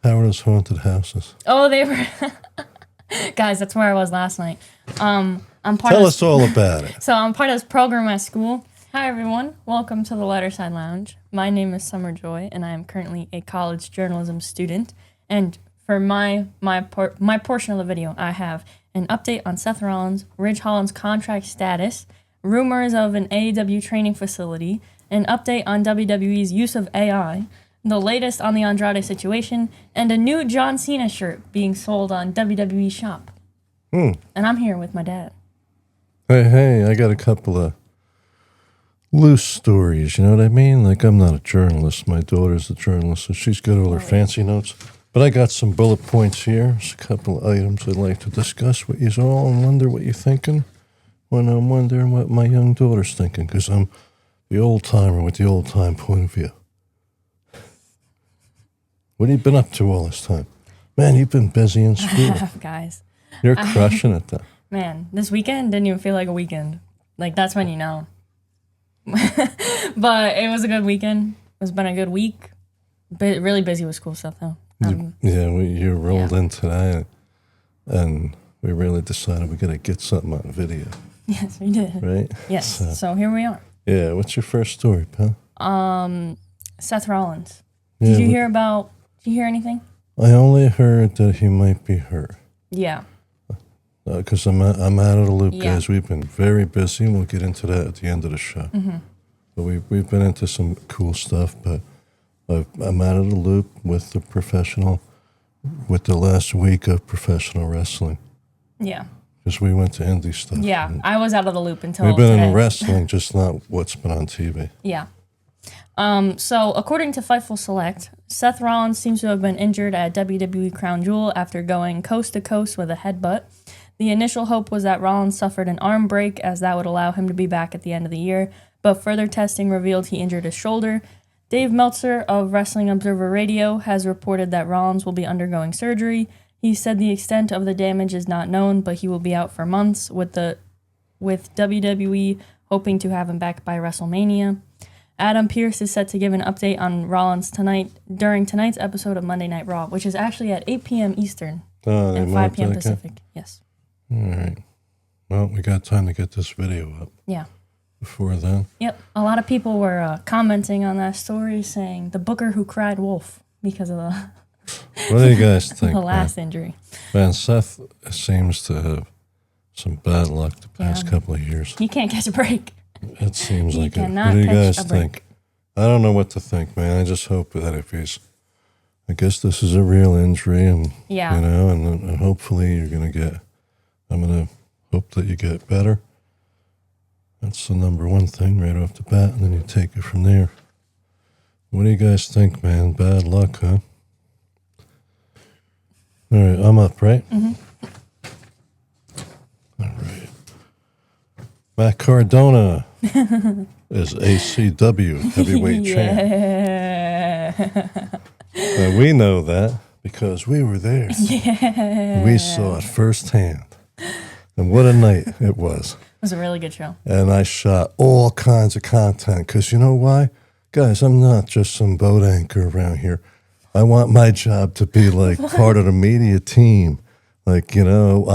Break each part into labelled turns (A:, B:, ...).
A: How are those haunted houses?
B: Oh, they were... Guys, that's where I was last night. I'm part
A: Tell
B: of
A: us all about it.
B: So I'm part of this program at school. Hi, everyone. Welcome to the Letterside Lounge. My name is Summer Joy, and I am currently a college journalism student. And for my portion of the video, I have an update on Seth Rollins, Ridge Holland's contract status, rumors of an AEW training facility, an update on WWE's use of AI, the latest on the Andrade situation, and a new John Cena shirt being sold on WWE Shop. And I'm here with my dad.
A: Hey, I got a couple of loose stories, you know what I mean? Like, I'm not a journalist. My daughter's a journalist, so she's got all her fancy notes. But I got some bullet points here. There's a couple of items I'd like to discuss with you all and wonder what you're thinking when I'm wondering what my young daughter's thinking, because I'm the old-timer with the old-time point of view. What have you been up to all this time? Man, you've been busy in school.
B: I have, guys.
A: You're crushing it, though.
B: Man, this weekend didn't even feel like a weekend. Like, that's when you know. But it was a good weekend. It's been a good week. But really busy with school stuff, though.
A: You rolled into that, and we really decided we got to get something on video.
B: Yes, we did.
A: Right?
B: Yes. So here we are.
A: Yeah, what's your first story, pal?
B: Seth Rollins. Did you hear anything?
A: I only heard that he might be hurt.
B: Yeah.
A: Because I'm out of the loop, guys. We've been very busy, and we'll get into that at the end of the show. But we've been into some cool stuff, but I'm out of the loop with the last week of professional wrestling.
B: Yeah.
A: Because we went to indie stuff.
B: Yeah, I was out of the loop until
A: we've been
B: today.
A: in wrestling, just not what's been on TV.
B: Yeah. So according to Fightful Select, Seth Rollins seems to have been injured at WWE Crown Jewel after going coast to coast with a headbutt. The initial hope was that Rollins suffered an arm break, as that would allow him to be back at the end of the year, but further testing revealed he injured his shoulder. Dave Meltzer of Wrestling Observer Radio has reported that Rollins will be undergoing surgery. He said the extent of the damage is not known, but he will be out for months, with WWE hoping to have him back by WrestleMania. Adam Pearce is set to give an update on Rollins tonight during tonight's episode of Monday Night Raw, which is actually at 8 p.m. Eastern and 5 p.m. Pacific. Yes.
A: All right. Well, we got time to get this video up.
B: Yeah.
A: Before then.
B: Yep. A lot of people were commenting on that story saying the Booker who cried wolf because of the
A: what do you guys think?
B: The last injury.
A: Man, Seth seems to have some bad luck the past couple of years.
B: He can't catch a break.
A: It seems like it.
B: Cannot
A: What do you guys
B: catch a
A: think?
B: break.
A: I don't know what to think, man. I just hope that if he's, I guess this is a real injury, and you know, and hopefully you're gonna get. I'm gonna hope that you get better. That's the number one thing right off the bat, and then you take it from there. What do you guys think, man? Bad luck, huh? All right, I'm up, right? All right. Matt Cardona is ACW heavyweight champ. We know that because we were there. We saw it firsthand. And what a night it was.
B: It was a really good show.
A: And I shot all kinds of content because you know why? Guys, I'm not just some boat anchor around here. I want my job to be like part of the media team. Like, you know,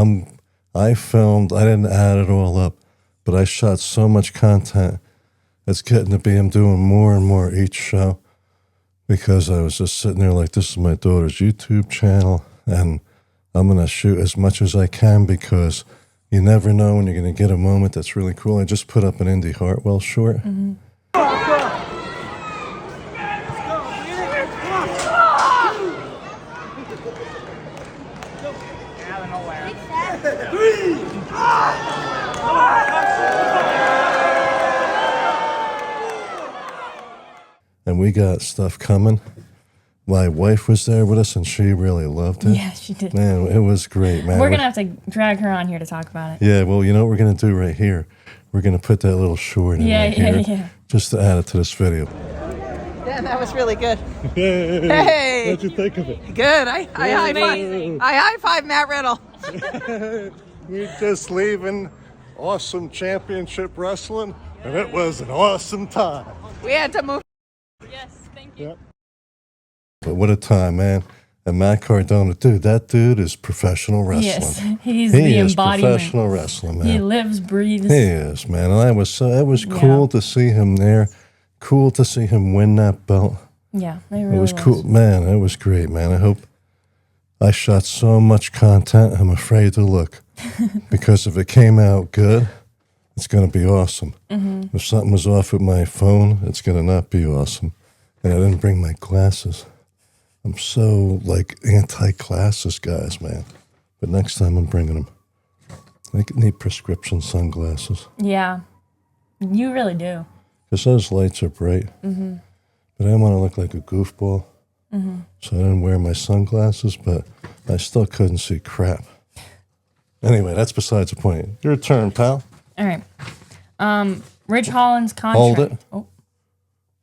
A: I filmed, I didn't add it all up, but I shot so much content. It's getting to be, I'm doing more and more each show because I was just sitting there like, this is my daughter's YouTube channel, and I'm going to shoot as much as I can because you never know when you're going to get a moment that's really cool. I just put up an Indy Hartwell short. And we got stuff coming. My wife was there with us, and she really loved it.
B: Yeah, she did.
A: Man, it was great, man.
B: We're going to have to drag her on here to talk about it.
A: Yeah, well, you know what we're going to do right here? We're going to put that little short in right here, just to add it to this video.
C: Yeah, that was really good. Hey!
A: What'd you think of it?
C: Good. I high five Matt Riddle.
A: We're just leaving awesome championship wrestling, and it was an awesome time.
C: We had to move.
B: Yes, thank you.
A: Yep. But what a time, man. And Matt Cardona, dude, that dude is professional wrestling.
B: Yes, he's
A: He
B: the
A: is
B: embodiment.
A: professional wrestling, man.
B: He lives, breathes.
A: He is, man. And it was cool to see him there. Cool to see him win that belt.
B: Yeah, it really
A: was cool. Man, it was great, man. I hope I shot so much content, I'm afraid to look. Because if it came out good, it's going to be awesome. If something was off with my phone, it's going to not be awesome. And I didn't bring my glasses. I'm so, like, anti-glasses, guys, man. But next time I'm bringing them. I need prescription sunglasses.
B: Yeah, you really do.
A: Because those lights are bright. But I didn't want to look like a goofball. So I didn't wear my sunglasses, but I still couldn't see crap. Anyway, that's besides the point. Your turn, pal.
B: All right. Rich Holland's contract.
A: Hold it.
B: Oh,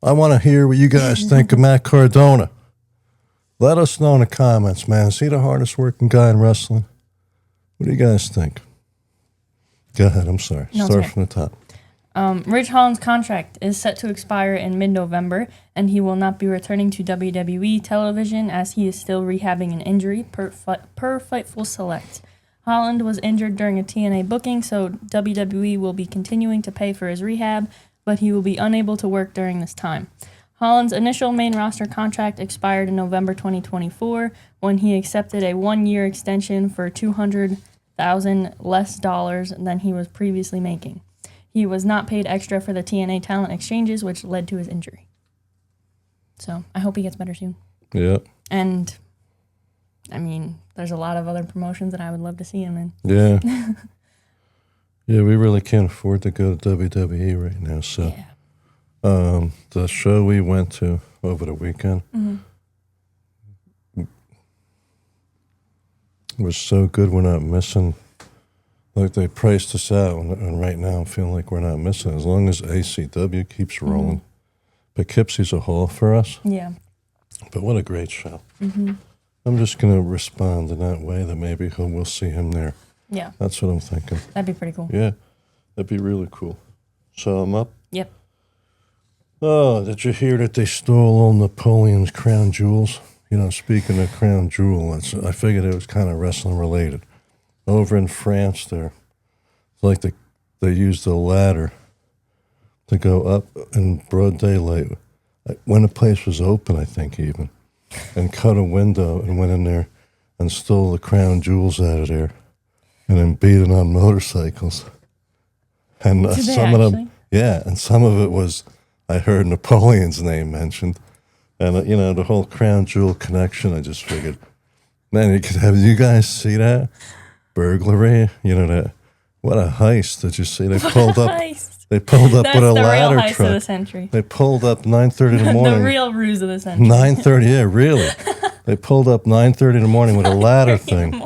A: I want to hear what you guys think of Matt Cardona. Let us know in the comments, man. Is he the hardest working guy in wrestling? What do you guys think? Go ahead. I'm sorry.
B: No,
A: Start
B: okay.
A: from the top.
B: Rich Holland's contract is set to expire in mid-November, and he will not be returning to WWE television as he is still rehabbing an injury, per Fightful Select. Holland was injured during a TNA booking, so WWE will be continuing to pay for his rehab, but he will be unable to work during this time. Holland's initial main roster contract expired in November 2024 when he accepted a one-year extension for $200,000 less dollars than he was previously making. He was not paid extra for the TNA talent exchanges, which led to his injury. So I hope he gets better soon.
A: Yeah.
B: And, I mean, there's a lot of other promotions that I would love to see him in.
A: Yeah. Yeah, we really can't afford to go to WWE right now, so...
B: Yeah.
A: The show we went to over the weekend was so good. We're not missing. Like they priced us out, and right now I'm feeling like we're not missing. As long as ACW keeps rolling, Poughkeepsie's a haul for us.
B: Yeah.
A: But what a great show! I'm just gonna respond in that way that maybe we'll see him there.
B: Yeah.
A: That's what I'm thinking.
B: That'd be pretty cool.
A: Yeah, that'd be really cool. So I'm up.
B: Yep.
A: Oh, did you hear that they stole all Napoleon's crown jewels? You know, speaking of crown jewel, I figured it was kind of wrestling related. Over in France there, it's like they used a ladder to go up in broad daylight when the place was open, I think even, and cut a window and went in there and stole the crown jewels out of there and then beat it on motorcycles. And
B: Did they
A: some of
B: actually?
A: them, yeah, and some of it was... I heard Napoleon's name mentioned, and you know the whole crown jewel connection. I just figured, man, you could have you guys see that burglary? You know that what a heist! Did you see? They pulled up.
B: Heist.
A: They pulled up
B: That's
A: with a
B: the real
A: ladder
B: heist
A: truck.
B: of the century.
A: They pulled up 9:30 in the morning.
B: The real ruse of the century.
A: 9:30, yeah, really. They pulled up 9:30 in the morning with a ladder thing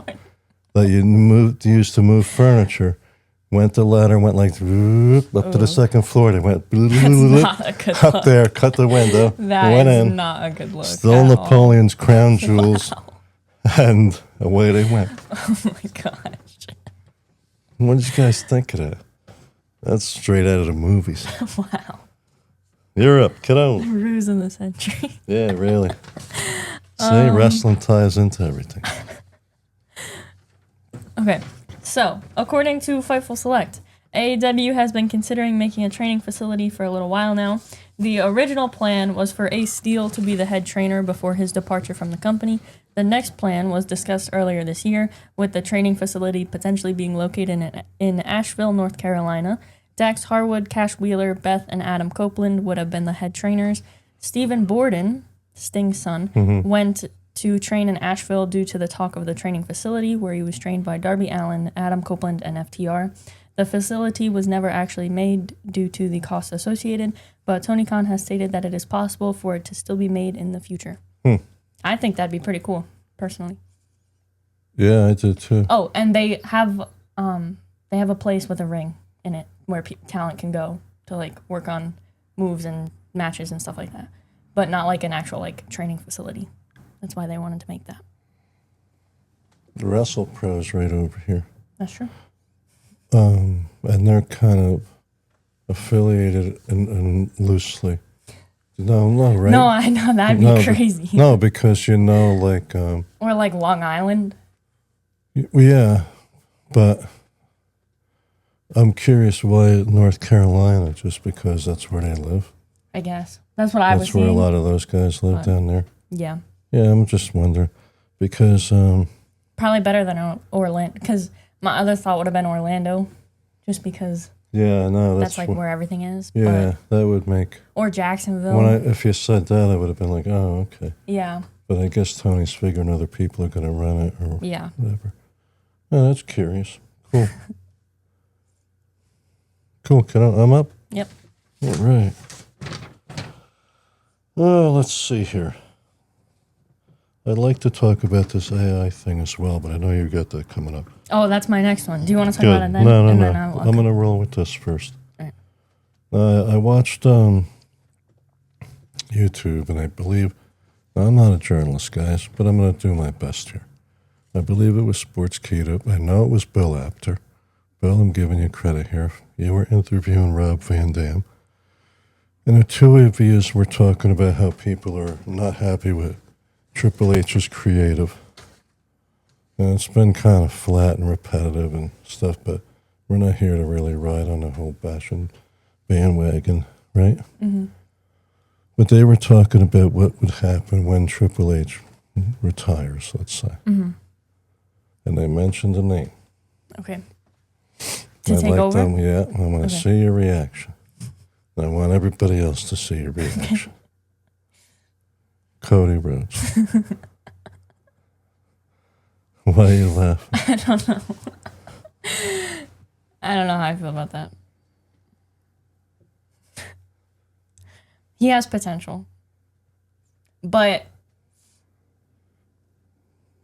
A: that you used to move furniture. Went the ladder, went like up to the second floor. They went
B: not a good
A: up
B: look.
A: there, cut the window,
B: That
A: went
B: is
A: in,
B: not a good look.
A: stole
B: at all.
A: Napoleon's crown jewels, and away they went.
B: Oh my gosh.
A: What did you guys think of that? That's straight out of the movies.
B: Wow.
A: You're up, kiddo.
B: Ruse of the century.
A: Yeah, really. See, wrestling ties into everything.
B: Okay. So, according to Fightful Select, AEW has been considering making a training facility for a little while now. The original plan was for Ace Steel to be the head trainer before his departure from the company. The next plan was discussed earlier this year, with the training facility potentially being located in Asheville, North Carolina. Dax Harwood, Cash Wheeler, Beth, and Adam Copeland would have been the head trainers. Stephen Borden, Sting's son, went to train in Asheville due to the talk of the training facility, where he was trained by Darby Allin, Adam Copeland, and FTR. The facility was never actually made due to the costs associated, but Tony Khan has stated that it is possible for it to still be made in the future. I think that'd be pretty cool, personally.
A: Yeah, I did too.
B: Oh, and they have a place with a ring in it where talent can go to like work on moves and matches and stuff like that, but not like an actual like training facility. That's why they wanted to make that.
A: The Wrestle Pro's right over here.
B: That's true.
A: And they're kind of affiliated and loosely No, right?
B: No, I know that'd be crazy.
A: No, because like
B: Or like Long Island.
A: yeah, but I'm curious why North Carolina, just because that's where they live.
B: I guess that's what I was
A: That's where
B: seeing.
A: a lot of those guys live down there.
B: Yeah.
A: Yeah, I'm just wondering because
B: Probably better than Orlando, because my other thought would have been Orlando, just because
A: yeah, no,
B: that's like where everything is.
A: Yeah, that would make.
B: Or Jacksonville.
A: If you said that, I would have been like, oh, okay.
B: Yeah.
A: But I guess Tony's figuring other people are going to run it or
B: Yeah.
A: whatever. Oh, that's curious. Cool. Cool. I'm up?
B: Yep.
A: All right. Oh, let's see here. I'd like to talk about this AI thing as well, but I know you got that coming up.
B: Oh, that's my next one. Do you want to talk
A: Good.
B: about it then?
A: No.
B: Then
A: I'm going to roll with this first.
B: All right.
A: I watched YouTube, and I believe, I'm not a journalist, guys, but I'm going to do my best here. I believe it was Sports Keto. I know it was Bill Apter. Bill, I'm giving you credit here. You were interviewing Rob Van Dam. And the two of you were talking about how people are not happy with Triple H's creative. And it's been kind of flat and repetitive and stuff, but we're not here to really ride on the whole bashing bandwagon, right?
B: Mm-hmm.
A: But they were talking about what would happen when Triple H retires, let's say.
B: Mm-hmm.
A: And they mentioned a name.
B: Okay. To take over?
A: Yeah, I want to see your reaction. I want everybody else to see your reaction. Cody Rhodes. Why are you laughing?
B: I don't know. I don't know how I feel about that. He has potential. But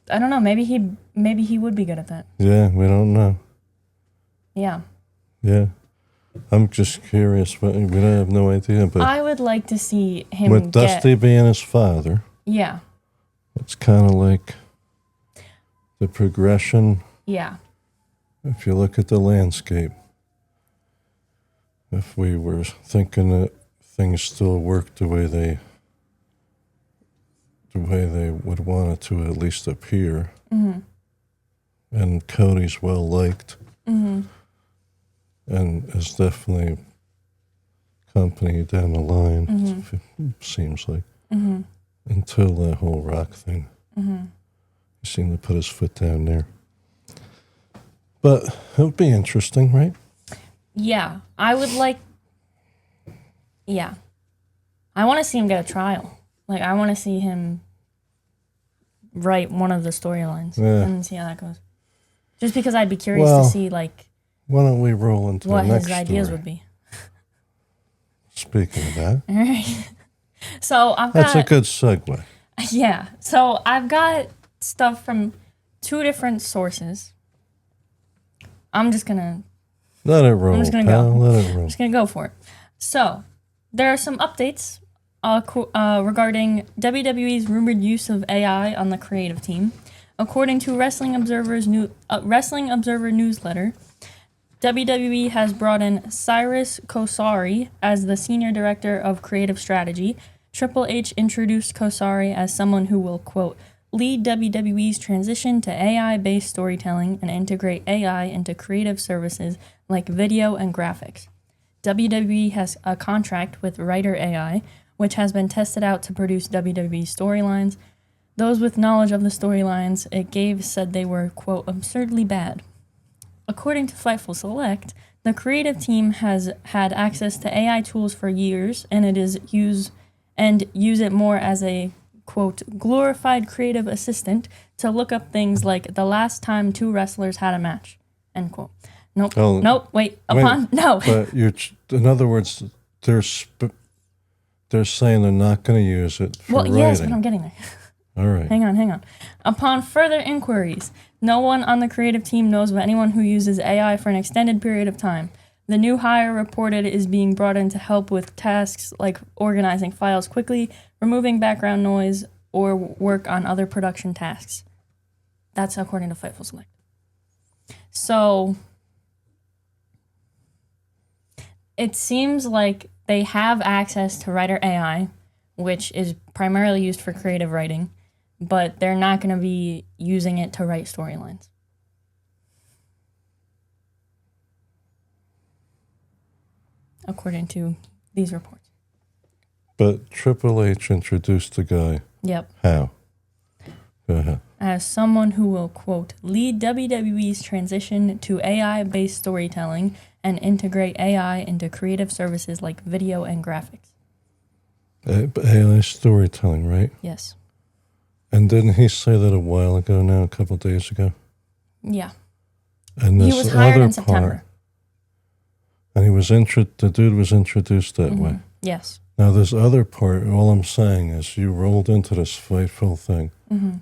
B: I don't know, maybe he would be good at that.
A: Yeah, we don't know.
B: Yeah.
A: Yeah. I'm just curious. We don't have no idea. But
B: I would like to see him
A: with Dusty being his father,
B: yeah.
A: it's kind of like the progression.
B: Yeah.
A: If you look at the landscape, if we were thinking that things still work the way they would want it to at least appear,
B: Mm-hmm.
A: and Cody's well liked,
B: Mm-hmm.
A: and is definitely company down the line.
B: Mm-hmm.
A: It seems like
B: Mm-hmm.
A: until that whole Rock thing,
B: Mm-hmm.
A: he seemed to put his foot down there. But it would be interesting, right?
B: Yeah. I would like. Yeah. I want to see him get a trial. Like, I want to see him write one of the storylines and see how that goes. Just because I'd be curious to see, like,
A: why don't we roll into
B: what
A: the next
B: his ideas
A: story?
B: would be.
A: Speaking of that,
B: All right. So I've got.
A: that's a good segue.
B: Yeah. So I've got stuff from 2 different sources. I'm just gonna.
A: Let it roll.
B: I'm just gonna
A: pal.
B: go.
A: Let it roll.
B: I'm just gonna go for it. So there are some updates regarding WWE's rumored use of AI on the creative team. According to Wrestling Observer newsletter, WWE has brought in Cyrus Kosari as the Senior Director of Creative Strategy. Triple H introduced Kosari as someone who will, quote, lead WWE's transition to AI-based storytelling and integrate AI into creative services like video and graphics. WWE has a contract with Writer AI, which has been tested out to produce WWE storylines. Those with knowledge of the storylines it gave said they were, quote, absurdly bad. According to Fightful Select, the creative team has had access to AI tools for years and use it more as a, quote, glorified creative assistant to look up things like the last time 2 wrestlers had a match, end quote. Nope.
A: Oh,
B: nope. Wait. No.
A: But in other words, they're saying they're not going to use it for writing.
B: Yes, but I'm getting there.
A: All right.
B: Hang on. Upon further inquiries, no one on the creative team knows of anyone who uses AI for an extended period of time. The new hire reported is being brought in to help with tasks like organizing files quickly, removing background noise, or work on other production tasks. That's according to Fightful Select. So it seems like they have access to Writer AI which is primarily used for creative writing, but they're not going to be using it to write storylines. According to these reports.
A: But Triple H introduced the guy.
B: Yep.
A: How? Go ahead.
B: As someone who will, quote, lead WWE's transition to AI-based storytelling and integrate AI into creative services like video and graphics.
A: AI storytelling, right?
B: Yes.
A: And didn't he say that a while ago now, a couple of days ago?
B: Yeah.
A: And
B: He
A: this
B: was hired
A: other
B: in September.
A: part, and the dude was introduced that way.
B: Yes.
A: Now, this other part, all I'm saying is you rolled into this Fightful thing.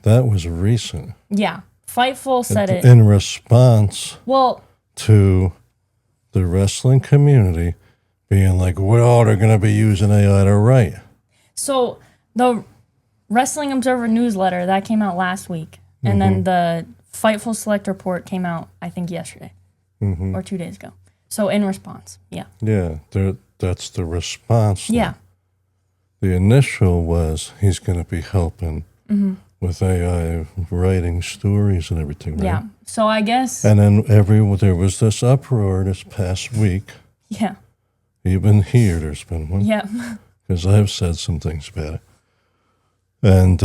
A: That was recent.
B: Yeah. Fightful said it.
A: In response
B: Well,
A: to the wrestling community being like, well, they're going to be using AI to write.
B: so the Wrestling Observer newsletter, that came out last week. And then the Fightful Select report came out, I think, yesterday or 2 days ago. So in response, yeah.
A: Yeah, that's the response.
B: Yeah.
A: The initial was he's going to be helping with AI writing stories and everything, right?
B: Yeah. So I guess,
A: And then there was this uproar this past week.
B: yeah.
A: Even here, there's been one.
B: Yeah.
A: Because I've said some things about it. And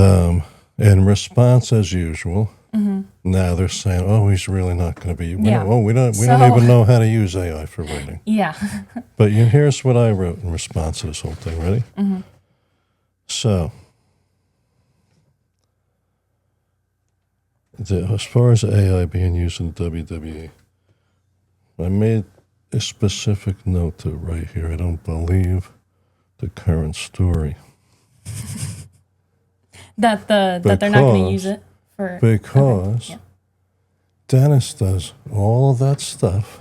A: in response, as usual, now they're saying, "Oh, he's really not going to be." We don't even know how to use AI for writing.
B: Yeah.
A: But here's what I wrote in response to this whole thing. Ready? So, as far as AI being used in WWE, I made a specific note to right here. I don't believe the current story.
B: That they're not going to use it for...
A: Because
B: yeah.
A: Dennis does all of that stuff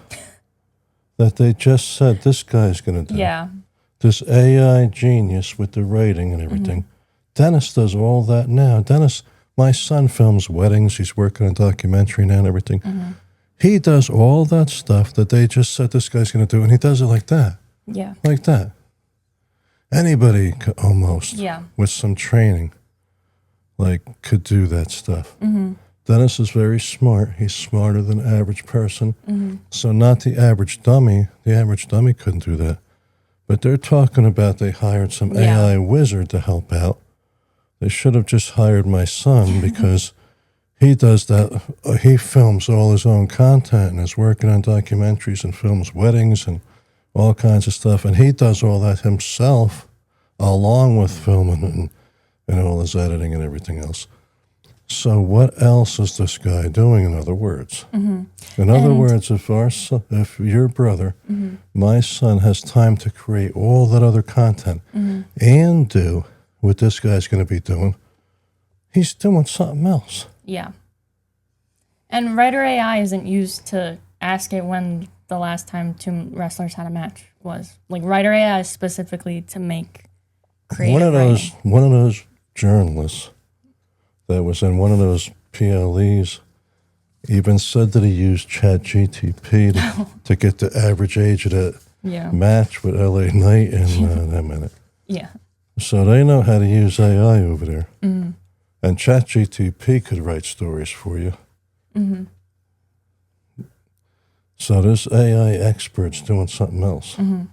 A: that they just said this guy's going to do.
B: Yeah.
A: This AI genius with the writing and everything. Dennis does all that now. Dennis, my son films weddings. He's working on a documentary now and everything. He does all that stuff that they just said this guy's going to do, and he does it like that.
B: Yeah.
A: Like that. Anybody could almost,
B: Yeah.
A: with some training, could do that stuff. Dennis is very smart. He's smarter than the average person. So not the average dummy. The average dummy couldn't do that. But they're talking about they hired some AI wizard to help out. They should have just hired my son because he does that. He films all his own content and is working on documentaries and films weddings and all kinds of stuff. And he does all that himself along with filming and all his editing and everything else. So what else is this guy doing, in other words? In other words, if your brother, my son, has time to create all that other content and do what this guy's going to be doing, he's doing something else.
B: Yeah. And Writer AI isn't used to ask it when the last time two wrestlers had a match was. Like, Writer AI is specifically to make creative writing.
A: One of those journalists that was in one of those PLEs even said that he used ChatGTP to get the average age of that match with LA Knight and that minute.
B: Yeah.
A: So they know how to use AI over there. And ChatGTP could write stories for you. So this AI expert's doing something else. And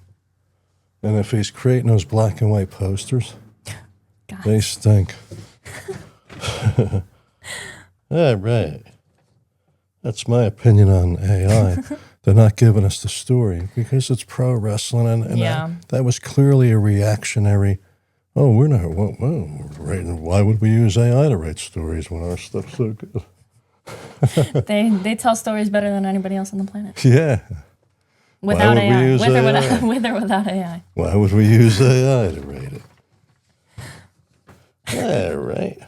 A: if he's creating those black and white posters, they stink. All right. That's my opinion on AI. They're not giving us the story because it's pro wrestling, and that was clearly a reactionary. Oh, we're not. Well, writing. Why would we use AI to write stories when our stuff's so good?
B: They tell stories better than anybody else on the planet.
A: Yeah.
B: Without AI.
A: With
B: or without AI.
A: Why would we use AI to write it? All right.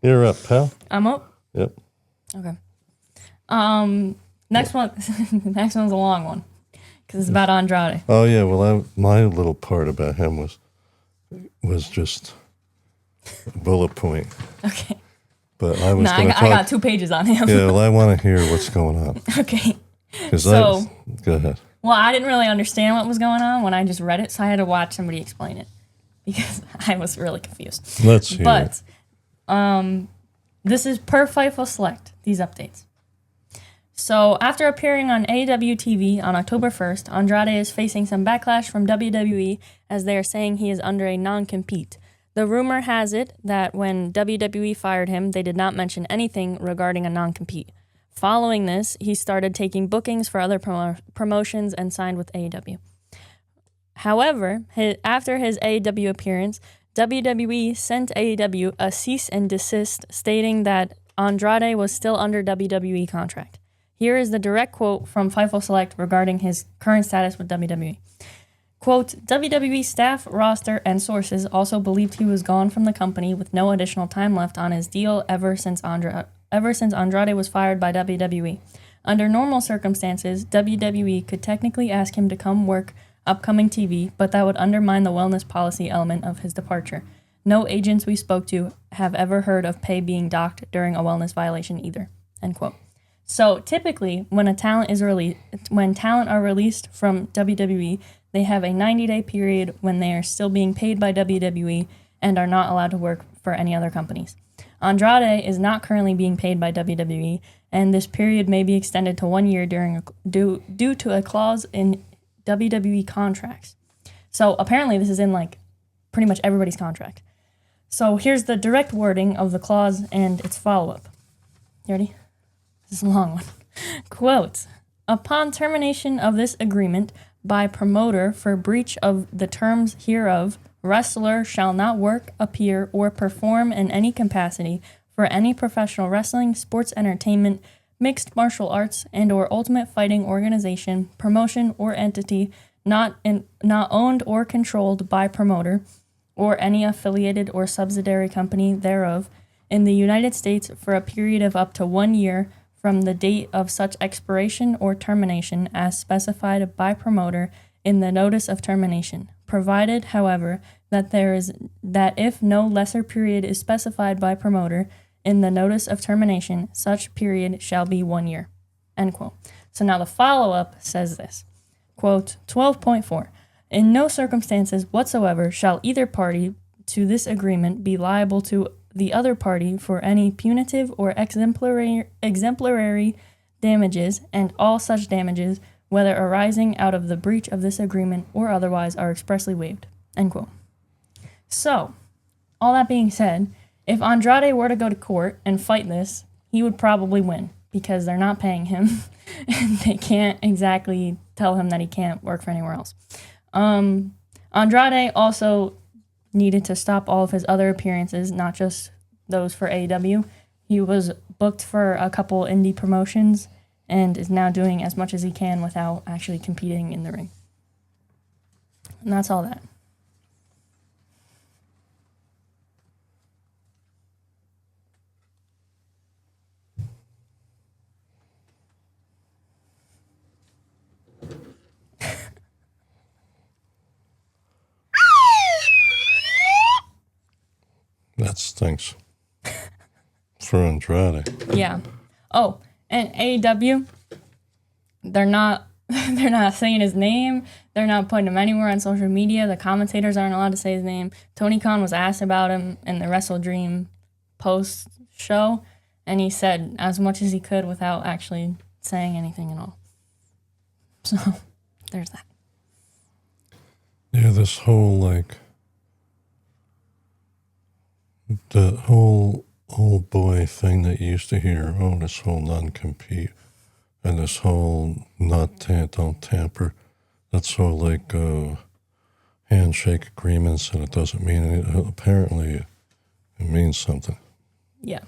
A: You're up, pal.
B: I'm up?
A: Yep.
B: Okay. Next one. Next one's a long one because it's about Andrade.
A: Oh yeah. Well, my little part about him was just a bullet point.
B: Okay.
A: But I was.
B: I got 2 pages on him.
A: Yeah. Well, I want to hear what's going on.
B: Okay.
A: Go ahead.
B: Well, I didn't really understand what was going on when I just read it, so I had to watch somebody explain it because I was really confused.
A: Let's hear it.
B: But this is per Fightful Select, these updates. So after appearing on AEW TV on October 1st, Andrade is facing some backlash from WWE as they are saying he is under a non-compete. The rumor has it that when WWE fired him, they did not mention anything regarding a non-compete. Following this, he started taking bookings for other promotions and signed with AEW. However, after his AEW appearance, WWE sent AEW a cease and desist stating that Andrade was still under WWE contract. Here is the direct quote from Fightful Select regarding his current status with WWE. Quote, WWE staff, roster, and sources also believed he was gone from the company with no additional time left on his deal ever since Andrade was fired by WWE. Under normal circumstances, WWE could technically ask him to come work upcoming TV, but that would undermine the wellness policy element of his departure. No agents we spoke to have ever heard of pay being docked during a wellness violation either. End quote. So typically, when talent are released from WWE, they have a 90-day period when they are still being paid by WWE and are not allowed to work for any other companies. Andrade is not currently being paid by WWE, and this period may be extended to 1 year due to a clause in WWE contracts. So apparently this is in pretty much everybody's contract. So here's the direct wording of the clause and its follow-up. You ready? This is a long one. Quote, upon termination of this agreement by promoter for breach of the terms hereof, wrestler shall not work, appear, or perform in any capacity for any professional wrestling, sports entertainment, mixed martial arts, and or ultimate fighting organization, promotion, or entity not owned or controlled by promoter or any affiliated or subsidiary company thereof in the United States for a period of up to 1 year from the date of such expiration or termination as specified by promoter in the notice of termination, provided, however, that if no lesser period is specified by promoter in the notice of termination, such period shall be 1 year. End quote. So now the follow-up says this. Quote, 12.4. In no circumstances whatsoever shall either party to this agreement be liable to the other party for any punitive or exemplary damages, and all such damages, whether arising out of the breach of this agreement or otherwise, are expressly waived. End quote. So, all that being said, if Andrade were to go to court and fight this, he would probably win because they're not paying him and they can't exactly tell him that he can't work for anywhere else. Andrade also needed to stop all of his other appearances, not just those for AEW. He was booked for a couple indie promotions and is now doing as much as he can without actually competing in the ring. And that's all that.
A: That stinks. For Andrade.
B: Yeah. Oh, and AEW, they're not saying his name. They're not putting him anywhere on social media. The commentators aren't allowed to say his name. Tony Khan was asked about him in the Wrestle Dream post show, and he said as much as he could without actually saying anything at all. So there's that.
A: Yeah, this whole the whole old boy thing that you used to hear, this whole non-compete and this whole don't tamper, that's whole handshake agreements, and it doesn't mean anything. Apparently it means something.
B: Yeah.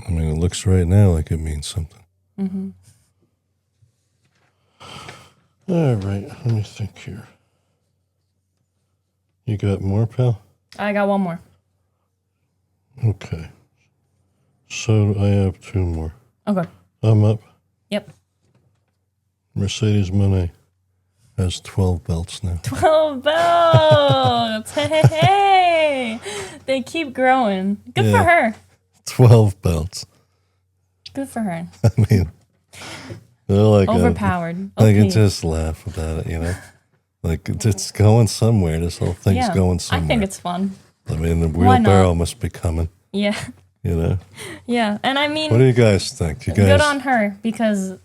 A: I mean, it looks right now like it means something.
B: Mm-hmm.
A: All right, let me think here. You got more, pal?
B: I got one more.
A: Okay. So I have two more.
B: Okay.
A: I'm up.
B: Yep.
A: Mercedes Moné has 12 belts now.
B: 12 belts! Hey! They keep growing. Good for her.
A: 12 belts.
B: Good for her.
A: I mean, they're like
B: overpowered.
A: I can just laugh about it, Like, it's going somewhere. This whole thing's going somewhere.
B: I think it's fun.
A: I mean, the wheelbarrow must be coming.
B: Yeah.
A: You know?
B: Yeah. And I mean,
A: what do you guys think? You guys,
B: good on her, because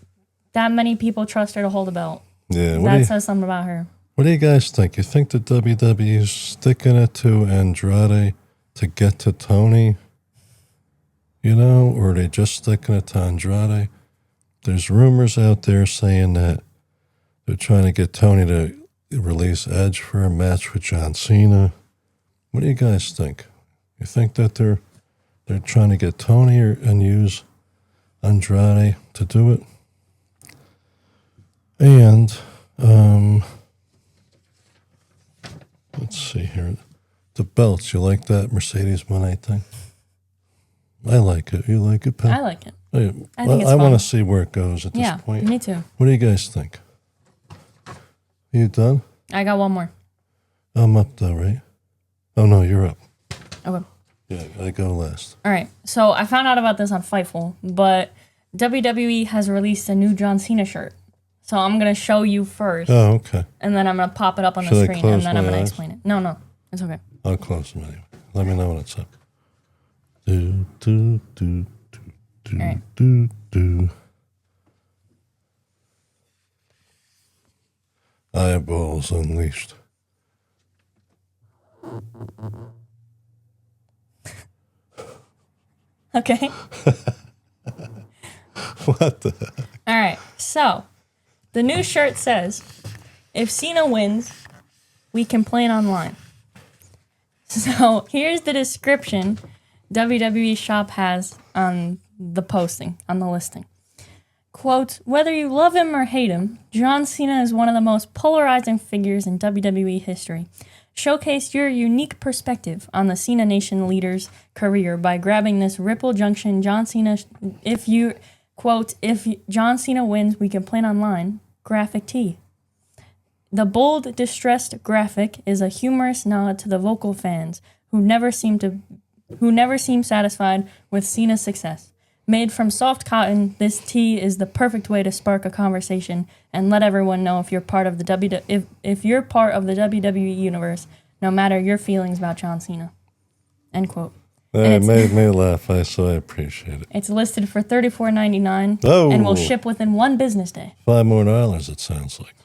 B: that many people trust her to hold a belt.
A: Yeah.
B: That says something about her.
A: What do you guys think? You think the WWE is sticking it to Andrade to get to Tony? You know, or are they just sticking it to Andrade? There's rumors out there saying that they're trying to get Tony to release Edge for a match with John Cena. What do you guys think? You think that they're trying to get Tony and use Andrade to do it? And let's see here. The belts, you like that Mercedes Moné thing? I like it. You like it, Pat?
B: I like it.
A: I
B: think it's
A: want
B: fun.
A: to see where it goes at this point.
B: Yeah, me too.
A: What do you guys think? You done?
B: I got one more.
A: I'm up though, right? Oh no, you're up.
B: Okay.
A: Yeah, I go last.
B: All right. So I found out about this on Fightful, but WWE has released a new John Cena shirt. So I'm going to show you first.
A: Oh, okay.
B: And then I'm going to pop it up on
A: Should
B: the
A: I
B: screen,
A: close
B: and then I'm
A: my
B: going to
A: eyes?
B: explain it. No, it's okay.
A: I'll close them anyway. Let me know when it's up. Do, do, do, do, do,
B: All right.
A: do, do. Eyeballs unleashed.
B: Okay.
A: What the heck?
B: All right. So the new shirt says, if Cena wins, we can play it online. So here's the description WWE Shop has on the posting, on the listing. Quote, whether you love him or hate him, John Cena is one of the most polarizing figures in WWE history. Showcase your unique perspective on the Cena Nation leader's career by grabbing this Ripple Junction John Cena, if John Cena wins, we can play it online, graphic tee. The bold, distressed graphic is a humorous nod to the vocal fans who never seem satisfied with Cena's success. Made from soft cotton, this tee is the perfect way to spark a conversation and let everyone know if you're part of the if you're part of the WWE universe, no matter your feelings about John Cena. End quote.
A: It made me laugh, so I appreciate it.
B: It's listed for $34.99
A: Oh.
B: and will ship within 1 business day.
A: $5 more, it sounds like.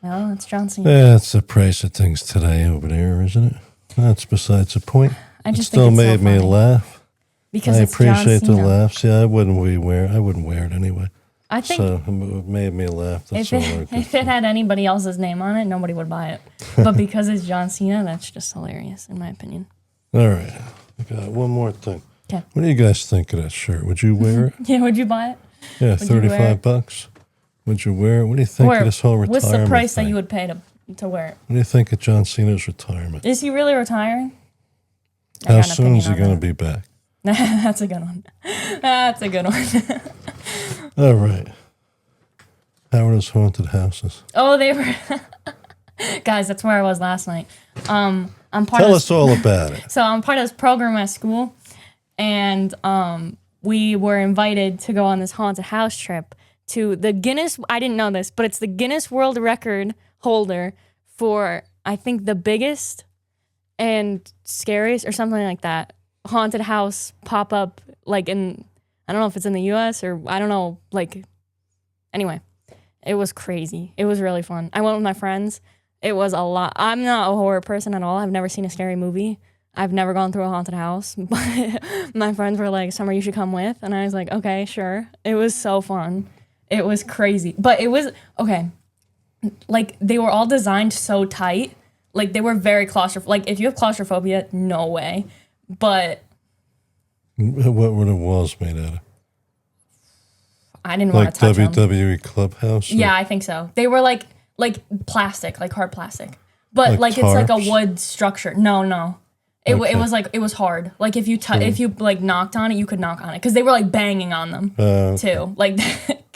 B: Well, it's John Cena.
A: That's the price of things today over there, isn't it? That's besides the point.
B: I just
A: It still
B: think it's
A: made me
B: so funny.
A: laugh.
B: Because
A: I
B: it's John
A: appreciate the
B: Cena.
A: laughs. Yeah, I wouldn't wear it anyway.
B: I think
A: So it made me laugh. That's all I could
B: if
A: say.
B: it had anybody else's name on it, nobody would buy it. But because it's John Cena, that's just hilarious, in my opinion.
A: All right. I got one more thing.
B: 'Kay.
A: What do you guys think of that shirt? Would you wear it?
B: Yeah, would you buy it?
A: Yeah,
B: Would you wear it?
A: $35. Would you wear it? What do you think of this whole retirement
B: what's the price
A: thing?
B: that you would pay to wear it?
A: What do you think of John Cena's retirement?
B: Is he really retiring? I
A: How
B: got an
A: soon is he
B: opinion
A: going
B: on
A: to be back?
B: that. That's a good one. That's a good one.
A: All right. How are those haunted houses?
B: Oh, they were... Guys, that's where I was last night. I'm part
A: Tell
B: of
A: us all about it.
B: So I'm part of this program at school, and we were invited to go on this haunted house trip to the Guinness. I didn't know this, but it's the Guinness World Record holder for, I think, the biggest and scariest or something like that haunted house pop up. Like in, I don't know if it's in the U.S. or I don't know. Like, anyway, it was crazy. It was really fun. I went with my friends. It was a lot. I'm not a horror person at all. I've never seen a scary movie. I've never gone through a haunted house. But my friends were like, Summer, you should come with. And I was like, okay, sure. It was so fun. It was crazy. But it was, okay, like they were all designed so tight. Like they were very claustrophobic. Like if you have claustrophobia, no way. But
A: What were the walls made out of?
B: I didn't want
A: Like
B: to touch them.
A: WWE Clubhouse? or-
B: Yeah, I think so. They were like plastic, like hard plastic. But
A: Like
B: it's like a
A: tarps?
B: wood structure. No. It
A: Okay.
B: was like, it was hard. Like if you like knocked on it, you could knock on it. Because they were like banging on them too. Like,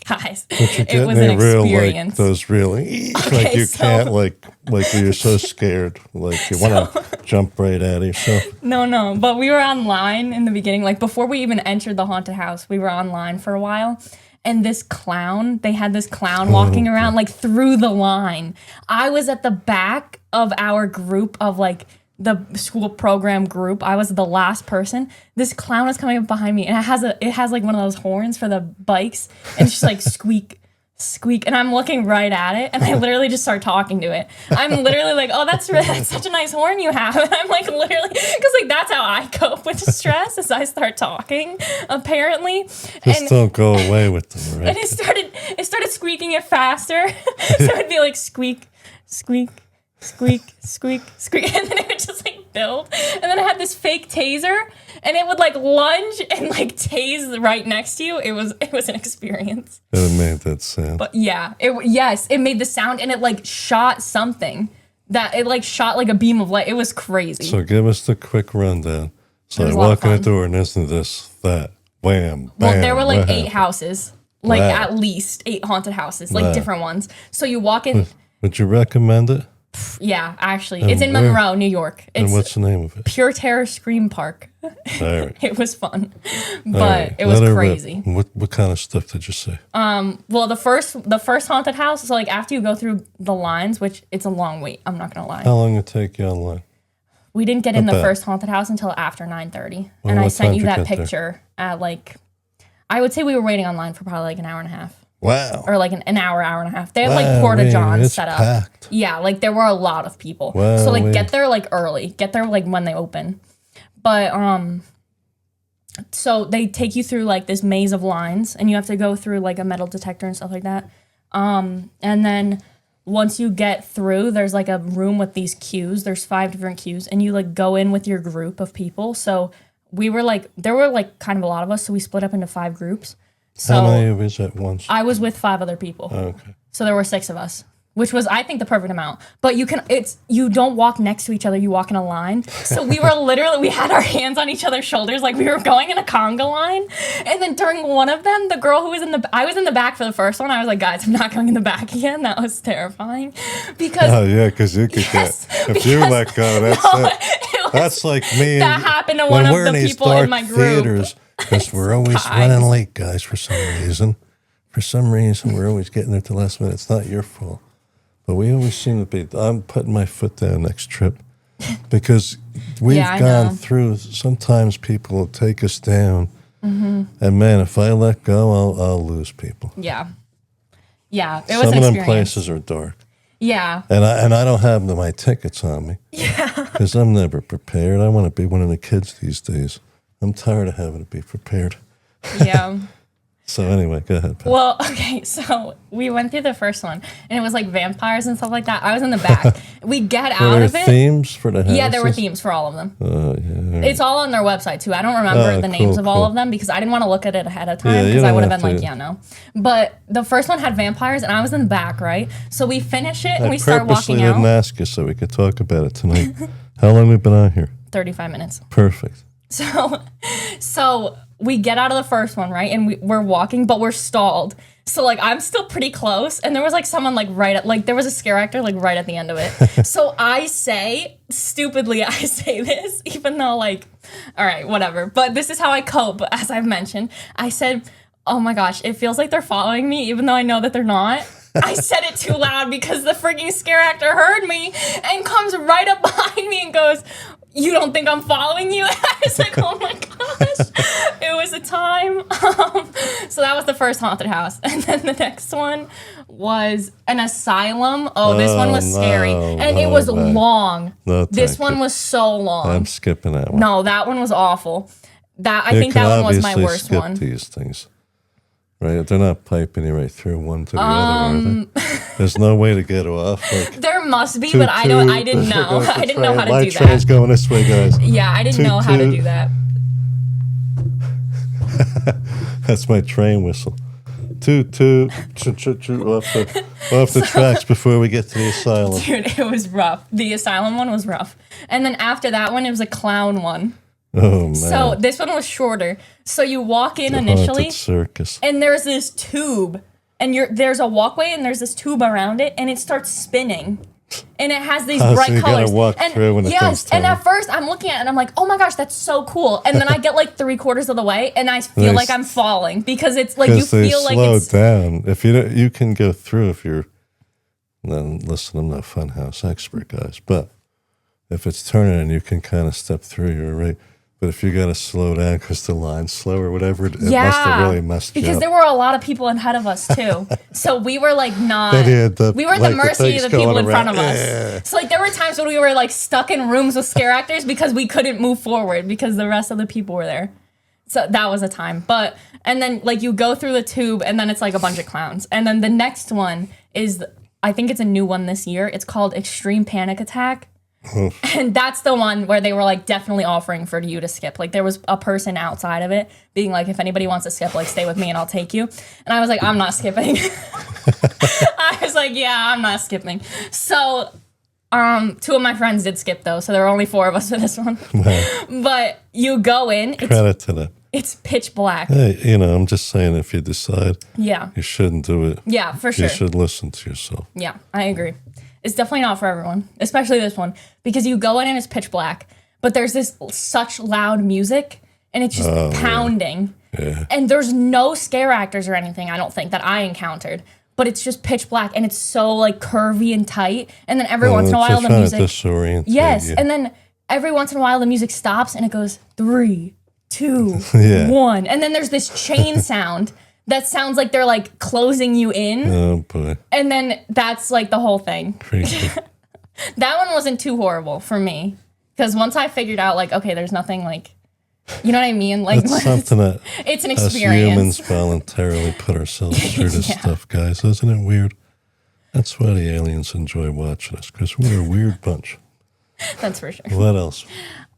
B: guys,
A: But you're
B: it was
A: getting
B: an
A: a real, like,
B: experience.
A: those really, like
B: Okay,
A: you
B: so-
A: can't, like you're so scared. Like you want to jump right out of yourself.
B: No. But we were online in the beginning. Like before we even entered the haunted house, we were online for a while. and they had this clown walking around like through the line. I was at the back of our group of like the school program group. I was the last person. This clown was coming up behind me, and it has like one of those horns for the bikes, and it's just like squeak, squeak, and I'm looking right at it, and I literally just start talking to it. I'm literally like, oh, that's such a nice horn you have, and I'm like literally, because like that's how I cope with stress, is I start talking, apparently.
A: Just don't go away with them, right?
B: And it started squeaking it faster, so it'd be like squeak, squeak, squeak, squeak, squeak, and then it would just like build. And then I had this fake taser, and it would like lunge and like tase right next to you. It was an experience.
A: It made that sound.
B: But yeah, it made the sound, and it like shot something that it like shot like a beam of light. It was crazy.
A: So give us the quick rundown. So I
B: was a lot
A: walk
B: of
A: in the
B: fun.
A: door and isn't this, that, wham,
B: Well,
A: bam,
B: there were like
A: what
B: 8
A: happened?
B: houses, like
A: Wow.
B: at least 8 haunted houses, like
A: Wow.
B: different ones. So you walk in.
A: Would you recommend it?
B: Yeah, actually, it's in
A: where?
B: Monroe, New York.
A: And
B: It's
A: what's the name of it?
B: Pure Terror Scream Park.
A: All right.
B: It was fun,
A: All
B: but
A: right.
B: it was
A: Let her rip.
B: crazy.
A: What kind of stuff did you say?
B: Well, the first haunted house, so like after you go through the lines, which it's a long wait, I'm not gonna lie.
A: How long did it take you online?
B: We didn't get in the
A: bad.
B: first haunted house until after 9:30,
A: Well,
B: and I
A: what
B: sent
A: time
B: you
A: did you
B: that
A: get there?
B: picture at like, I would say we were waiting online for probably like an hour and a half,
A: Wow.
B: or like an hour and a half. They have
A: Wow,
B: like porta johns
A: it's
B: set up.
A: packed.
B: Yeah, like there were a lot of people.
A: Wow,
B: so like
A: wait.
B: get there like early. Get there like when they open. But so they take you through like this maze of lines, and you have to go through like a metal detector and stuff like that. And then once you get through, there's like a room with these queues. There's 5 different queues, and you like go in with your group of people. So we were like, there were like kind of a lot of us, so we split up into 5 groups. So
A: How many of us at once?
B: I was with 5 other people.
A: Okay.
B: So there were 6 of us, which was, I think, the perfect amount. But you don't walk next to each other, you walk in a line. So we were literally, we had our hands on each other's shoulders like we were going in a conga line. And then during one of them, the girl who was I was in the back for the first one. I was like, guys, I'm not going in the back again. That was terrifying. Because
A: Oh, yeah, because you could
B: Yes,
A: get, if you
B: because-
A: let go, that's
B: no,
A: it.
B: it was-
A: That's like me.
B: That happened to
A: when
B: one of
A: we're
B: the
A: in these
B: people in
A: dark
B: my group.
A: theaters, because we're always
B: Guys.
A: running late, guys, for some reason. For some reason, we're always getting there at the last minute. It's not your fault. But we always seem to be, I'm putting my foot down next trip. Because we've
B: Yeah, I
A: gone
B: know.
A: through, sometimes people will take us down.
B: Mm-hmm.
A: And man, if I let go, I'll lose people.
B: yeah. Yeah, it
A: Some
B: was
A: of
B: an
A: them
B: experience.
A: places are dark.
B: Yeah.
A: And I don't have my tickets on me. Yeah. Because I'm never prepared. I want to be one of the kids these days. I'm tired of having to be prepared.
B: Yeah.
A: So anyway, go ahead, Pat.
B: Well, okay, so we went through the first one, and it was like vampires and stuff like that. I was in the back. We get
A: Were
B: out
A: there
B: of it.
A: themes for the houses?
B: Yeah, there were themes for all of them.
A: Yeah.
B: It's all on their website too. I don't remember
A: Oh,
B: the names
A: cool,
B: of all
A: cool.
B: of them because I didn't want to look at it ahead of
A: Yeah,
B: time
A: you
B: because I
A: don't
B: would have
A: have
B: been like,
A: to.
B: yeah, no. But the first one had vampires, and I was in the back, right? So we finish it, and
A: I
B: we start
A: purposely
B: walking
A: didn't
B: out.
A: ask you so we could talk about it tonight. How long we been on here?
B: 35 minutes.
A: Perfect.
B: So we get out of the first one, right? And we're walking, but we're stalled. So like I'm still pretty close, and there was like someone like there was a scare actor like right at the end of it. So I say this, even though like, all right, whatever. But this is how I cope, as I've mentioned. I said, oh my gosh, it feels like they're following me, even though I know that they're not. I said it too loud because the freaking scare actor heard me and comes right up behind me and goes, you don't think I'm following you? I was like, oh my gosh. It was a time. So that was the first haunted house. And then the next one was an asylum. Oh, this one was scary. And it was long.
A: No,
B: This
A: thank
B: one
A: you.
B: was so long.
A: I'm skipping that one.
B: No, that one was awful. I
A: You
B: think
A: can
B: that one was my
A: obviously
B: worst
A: skip
B: one.
A: these things. Right? They're not piping you right through one to the other, are they? There's no way to get off. Like,
B: There must be, but I didn't know. I didn't know how to
A: My
B: do
A: train's
B: that.
A: going this way, guys.
B: Yeah, I didn't know how to do that.
A: That's my train whistle. Toot, toot, choo, choo, choo, off the tracks before we get to the asylum.
B: Dude, it was rough. The asylum one was rough. And then after that one, it was a clown one.
A: Oh, man.
B: So this one was shorter. So you walk in
A: The
B: initially,
A: haunted circus.
B: and there's this tube, and there's a walkway, and there's this tube around it, and it starts spinning. And it has these
A: So
B: bright
A: you
B: colors.
A: gotta walk through when the thing's
B: and
A: turning.
B: at first I'm looking at it and I'm like, oh my gosh, that's so cool. And then I get like 3/4 of the way and I feel like I'm falling because it's like you feel like
A: slow
B: it's
A: down. If you don't, you can go through if you're. Then listen, I'm not a funhouse expert, guys, but if it's turning and you can kind of step through, you're right. But if you got to slow down because the line's slow or whatever, it must have really messed you
B: because
A: up.
B: there were a lot of people ahead of us too. So we were like not. We were at the
A: like,
B: mercy of the people in front of us.
A: Yeah.
B: So like there were times when we were like stuck in rooms with scare actors because we couldn't move forward because the rest of the people were there. So that was a time. And then like you go through the tube and then it's like a bunch of clowns. And then the next one is, I think it's a new one this year. It's called Extreme Panic Attack. And that's the one where they were like definitely offering for you to skip. Like there was a person outside of it being like, if anybody wants to skip, like stay with me and I'll take you. And I was like, I'm not skipping. I was like, yeah, I'm not skipping. So 2 of my friends did skip though. So there were only 4 of us for this one.
A: Wow.
B: But you go in.
A: Credit to them.
B: It's pitch black.
A: Hey, I'm just saying, if you decide you shouldn't do it,
B: Yeah, for sure.
A: you should listen to yourself.
B: Yeah, I agree. It's definitely not for everyone, especially this one, because you go in and it's pitch black, but there's this such loud music and it's just pounding.
A: Yeah.
B: And there's no scare actors or anything, I don't think, that I encountered. But it's just pitch black and it's so like curvy and tight. And then every once in a while the music. Yes.
A: you.
B: And then every once in a while the music stops and it goes 3, 2, 1. And then there's this chain sound that sounds like they're like closing you in.
A: Oh boy.
B: And then that's like the whole thing.
A: Creepy.
B: That one wasn't too horrible for me. Because once I figured out like, okay, there's nothing like, you know what I mean? Like
A: That's something that
B: it's an
A: us
B: experience.
A: humans voluntarily put ourselves through this stuff, guys. Isn't it weird? That's why the aliens enjoy watching us, because we're a weird bunch.
B: That's for sure.
A: What else?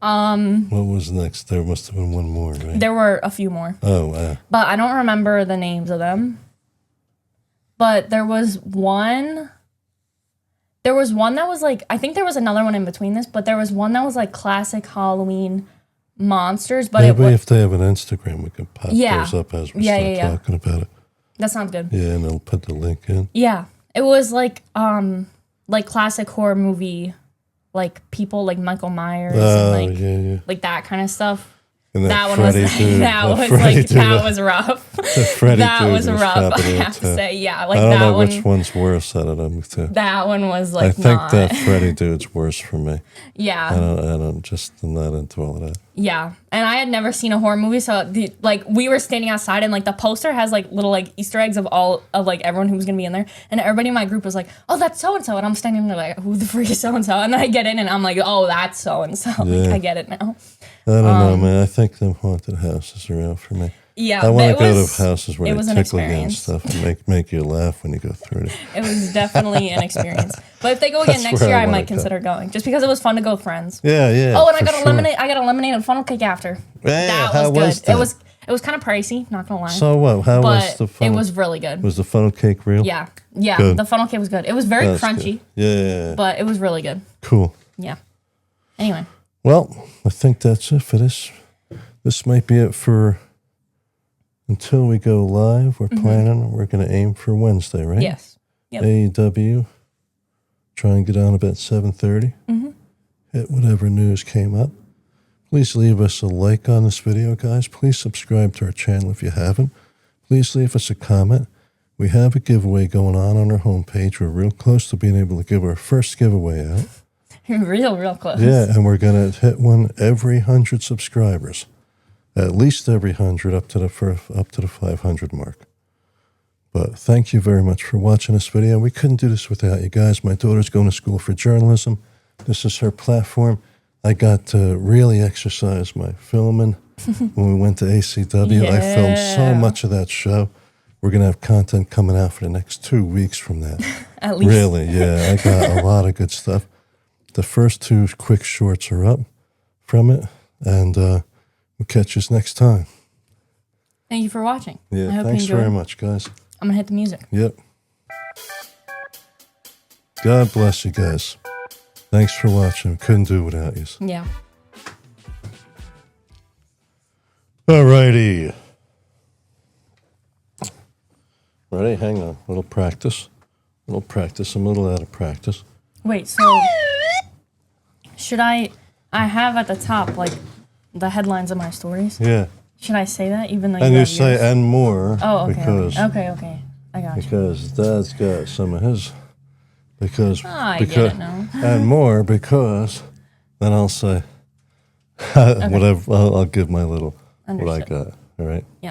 A: What was next? There must have been one more, right?
B: There were a few more.
A: Oh, wow.
B: But I don't remember the names of them. But there was one. There was one that was like, I think there was another one in between this, but there was one that was like classic Halloween monsters. But
A: maybe if they have an Instagram, we can pop
B: Yeah.
A: those up as we
B: Yeah,
A: start talking about it.
B: that sounds good.
A: Yeah, and I'll put the link in.
B: Yeah. It was like classic horror movie, like people like Michael Myers
A: Oh,
B: and like
A: yeah.
B: like that kind of stuff.
A: And
B: That one was
A: Freddy dude,
B: that was
A: Freddy
B: like
A: dude,
B: that was rough.
A: the Freddy
B: That
A: dude
B: was rough. I
A: popular
B: have to
A: too.
B: say, yeah, like
A: I don't
B: that
A: know
B: one.
A: which one's worse out of them two.
B: That one was like
A: I think
B: not.
A: that Freddy dude's worse for me. I
B: Yeah,
A: I'm not into all of that.
B: yeah. And I had never seen a horror movie, so like we were standing outside, and like the poster has like little like Easter eggs of all of like everyone who was gonna be in there, and everybody in my group was like, "Oh, that's so and so," and I'm standing there like, "Who the freak is so and so?" And then I get in, and I'm like, "Oh, that's so and so." Like I get it now.
A: I don't know, man. I think them haunted houses are out for me.
B: Yeah,
A: I want to
B: but
A: go
B: was-
A: to houses where
B: it
A: they
B: was an
A: tickle you and
B: experience.
A: stuff and make you laugh when you go through it.
B: It was definitely an experience. But if they go again
A: That's
B: next
A: where
B: year,
A: I
B: I
A: wanna
B: might consider going, just because it was fun to go with friends.
A: Yeah.
B: Oh, and I got
A: for
B: a lemonade. I got a lemonade and funnel cake after.
A: Yeah,
B: That
A: how
B: was good.
A: was that?
B: It was kind of pricey, not gonna lie.
A: So what? How was
B: but
A: the funnel?
B: it was really good.
A: Was the funnel cake real?
B: Yeah.
A: Good.
B: The funnel cake was good. It was very
A: That's
B: crunchy,
A: good. Yeah.
B: but it was really good.
A: Cool.
B: Yeah. Anyway,
A: Well, I think that's it for this. This might be it for until we go live. We're planning. We're going to aim for Wednesday, right?
B: yes. Yep.
A: AEW. Try and get on about 7:30. Hit whatever news came up. Please leave us a like on this video, guys. Please subscribe to our channel if you haven't. Please leave us a comment. We have a giveaway going on our homepage. We're real close to being able to give our first giveaway out.
B: real close.
A: Yeah, and we're going to hit one every 100 subscribers. At least every 100 up to the 500 mark. But thank you very much for watching this video. We couldn't do this without you guys. My daughter's going to school for journalism. This is her platform. I got to really exercise my filming when we went to ACW. I filmed so much of that show. We're going to have content coming out for the next 2 weeks from that.
B: At least.
A: Really, yeah. I got a lot of good stuff. The first 2 quick shorts are up from it. And we'll catch you next time.
B: Thank you for watching.
A: Yeah,
B: I hope
A: thanks
B: you enjoyed.
A: very much, guys.
B: I'm gonna hit the music.
A: Yep. God bless you guys. Thanks for watching. Couldn't do it without you.
B: Yeah.
A: Alrighty. Ready? Hang on. Little practice. I'm a little out of practice.
B: Wait, so should I have at the top like the headlines of my stories?
A: Yeah.
B: Should I say that even though
A: And you
B: have
A: say
B: yours?
A: and more
B: Oh, okay,
A: because
B: okay. I got you.
A: because Dad's got some of his because
B: I
A: because
B: get it now.
A: and more because then I'll say whatever I'll give my little what I
B: Understood.
A: got. All right.
B: Yeah.